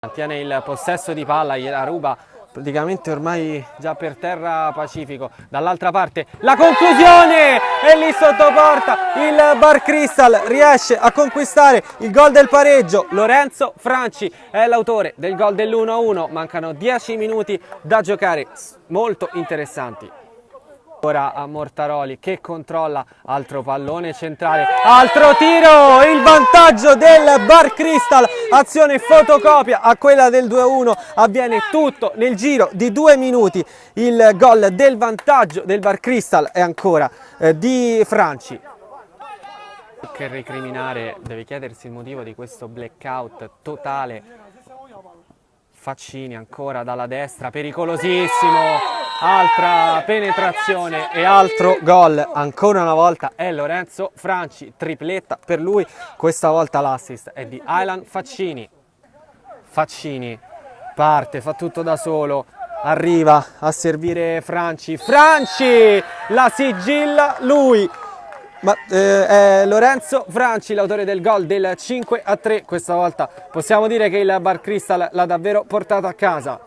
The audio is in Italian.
Mantiene il possesso di palla, gliela ruba praticamente ormai già per terra Pacifico. Dall'altra parte la conclusione e lì sotto porta il Bar Cristal riesce a conquistare il gol del pareggio. Lorenzo Franci è l'autore del gol dell'1-1. Mancano 10 minuti da giocare, molto interessanti. Ora a Mortaroli che controlla, altro pallone centrale, altro tiro, il vantaggio del Bar Cristal, azione fotocopia a quella del 2-1, avviene tutto nel giro di 2 minuti, il gol del vantaggio del Bar Cristal è ancora di Franci. Che recriminare, deve chiedersi il motivo di questo blackout totale. Faccini ancora dalla destra, pericolosissimo, altra penetrazione e altro gol, ancora una volta è Lorenzo Franci, tripletta per lui, questa volta l'assist è di Aylan Faccini. Faccini parte, fa tutto da solo, arriva a servire Franci, Franci la sigilla lui! Ma è Lorenzo Franci l'autore del gol del 5-3, questa volta possiamo dire che il Bar Cristal l'ha davvero portato a casa.